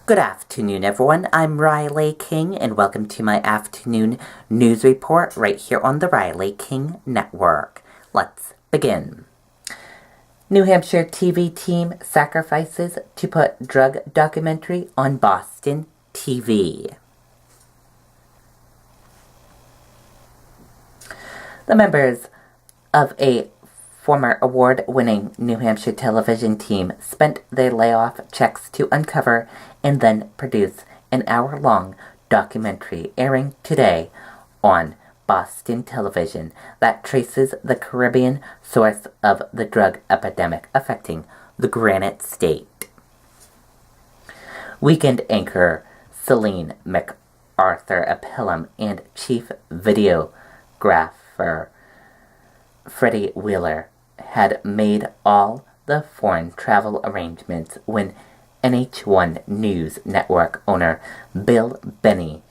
Good afternoon, everyone. I'm Riley King, and welcome to my afternoon news report right here on the Riley King Network. Let's begin. New Hampshire TV team sacrifices to put drug documentary on Boston TV. The members of a former award-winning New Hampshire television team spent their layoff checks to uncover and then produce an hour-long documentary airing today on Boston television that traces the Caribbean source of the drug epidemic affecting the Granite State. Weekend anchor Celine MacArthur Appellam and chief videographer Freddie Wheeler had made all the foreign travel arrangements when NH1 News Network owner Bill Benny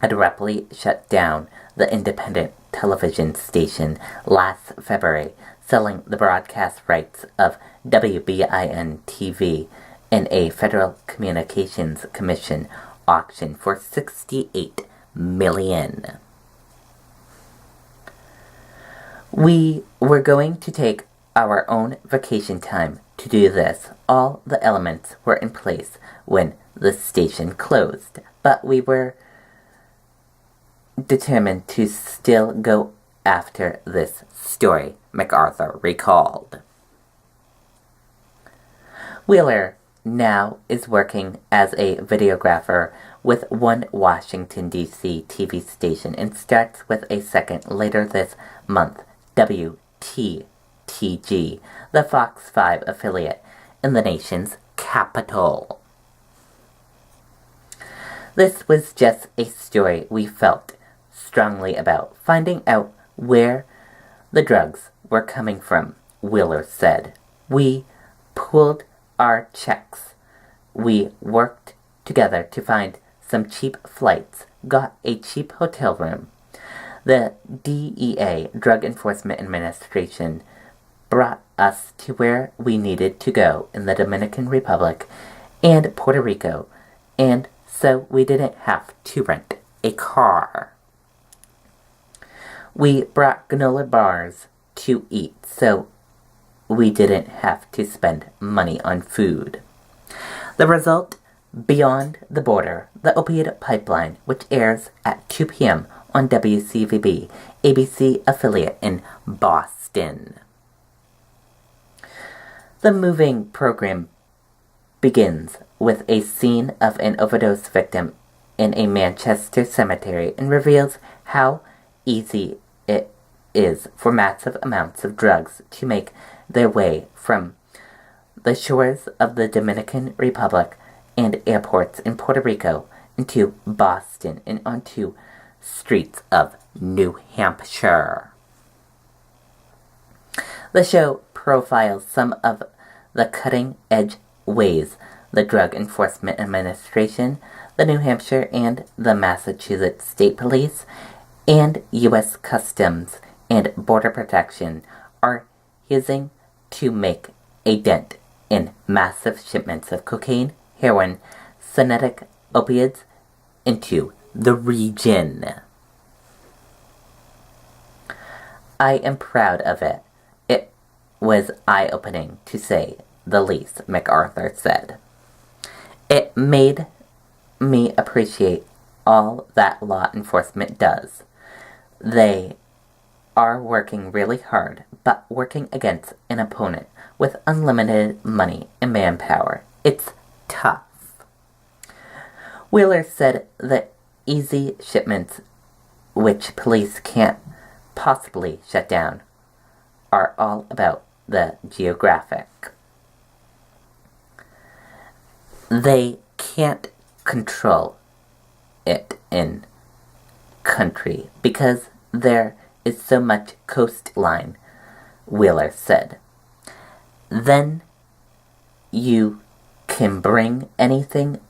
had abruptly shut down the independent television station last February, selling the broadcast rights of WCVB-TV in a Federal Communications Commission auction for $68 million. We were going to take our own vacation time to do this. All the elements were in place when the station closed, but we were determined to still go after this story, MacArthur recalled. Wheeler now is working as a videographer with one Washington, D.C. TV station and starts with a second later this month, WTTG, the Fox 5 affiliate in the nation's capital. This was just a story we felt strongly about, finding out where the drugs were coming from, Wheeler said. We pooled our checks. We worked together to find some cheap flights, got a cheap hotel room. The DEA, Drug Enforcement Administration, brought us to where we needed to go in the Dominican Republic and Puerto Rico, and so we didn't have to rent a car. We brought granola bars to eat, so we didn't have to spend money on food. The result, Beyond the Border, the Opioid Pipeline, which airs at 2 p.m. on WCVB, ABC affiliate in Boston. The moving program begins with a scene of an overdose victim in a Manchester cemetery and reveals how easy it is for massive amounts of drugs to make their way from the shores of the Dominican Republic and airports in Puerto Rico into Boston and onto streets of New Hampshire. The show profiles some of the cutting-edge ways the Drug Enforcement Administration, the New Hampshire and the Massachusetts State Police, and U.S. Customs and Border Protection are using to make a dent in massive shipments of cocaine, heroin, synthetic opioids into the region. I am proud of it. It was eye-opening, to say the least, MacArthur said. It made me appreciate all that law enforcement does. They are working really hard, but working against an opponent with unlimited money and manpower. It's tough. Wheeler said the easy shipments, which police can't possibly shut down, are all about the geographic. They can't control it in country because there is so much coastline, Wheeler said. Then you can bring anything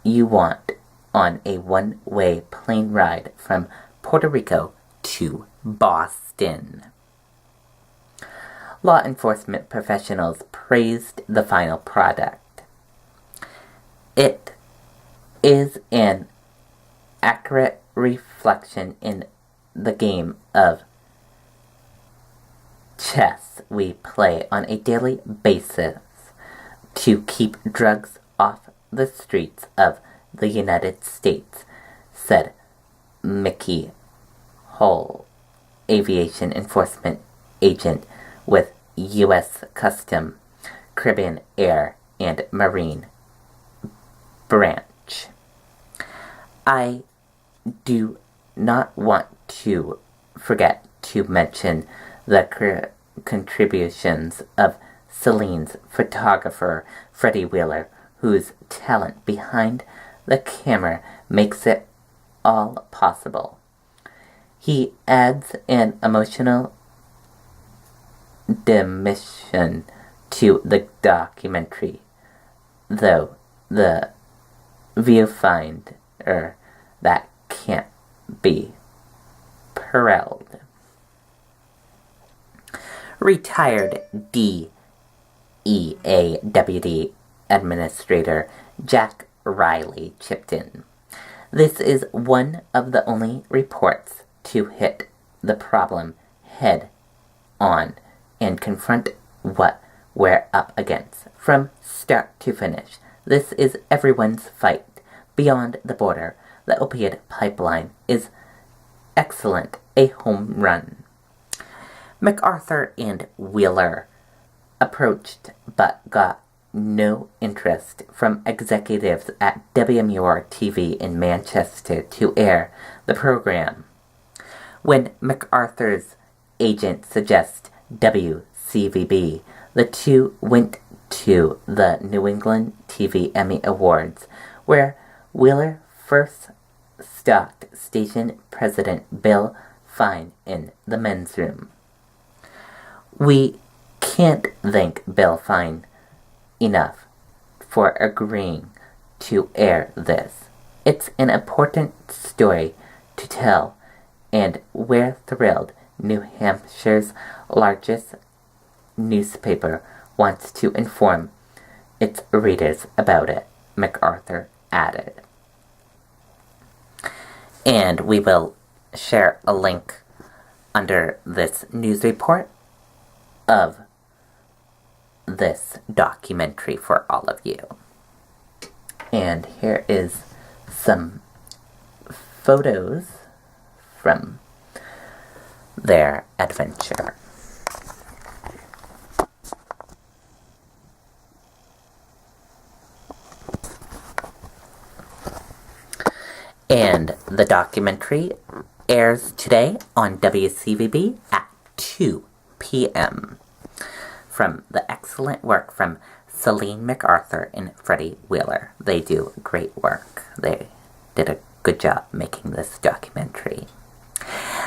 you want on a one-way plane ride from Puerto Rico to Boston. Law enforcement professionals praised the final product. It is an accurate reflection in the game of chess we play on a daily basis to keep drugs off the streets of the United States, said Mickey Hull, aviation enforcement agent with U.S. Customs, Caribbean Air and Marine Branch. I do not want to forget to mention the contributions of Celine's photographer, Freddie Wheeler, whose talent behind the camera makes it all possible. He adds an emotional dimension to the documentary, though the viewfinder that can't be paralleled. Retired DEA Deputy Administrator Jack Riley chipped in. This is one of the only reports to hit the problem head on and confront what we're up against from start to finish. This is everyone's fight beyond the border. The opiate pipeline is excellent, a home run. MacArthur and Wheeler approached but got no interest from executives at WCVB-TV in Manchester to air the program. When MacArthur's agent suggested WCVB, the two went to the New England TV Emmy Awards, where Wheeler first stalked station president Bill Fine in the men's room. We can't thank Bill Fine enough for agreeing to air this. It's an important story to tell, and we're thrilled New Hampshire's largest newspaper wants to inform its readers about it, MacArthur added. And we will share a link under this news report of this documentary for all of you. And here is some photos from their adventure. And the documentary airs today on WCVB at 2 p.m. from the excellent work from Celine MacArthur and Freddie Wheeler. They do great work. They did a good job making this documentary.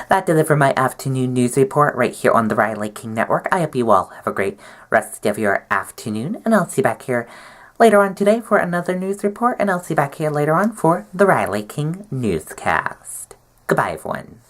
That does it for my afternoon news report right here on the Riley King Network. I hope you all have a great rest of your afternoon, and I'll see you back here later on today for another news report, and I'll see you back here later on for the Riley King newscast. Goodbye, everyone.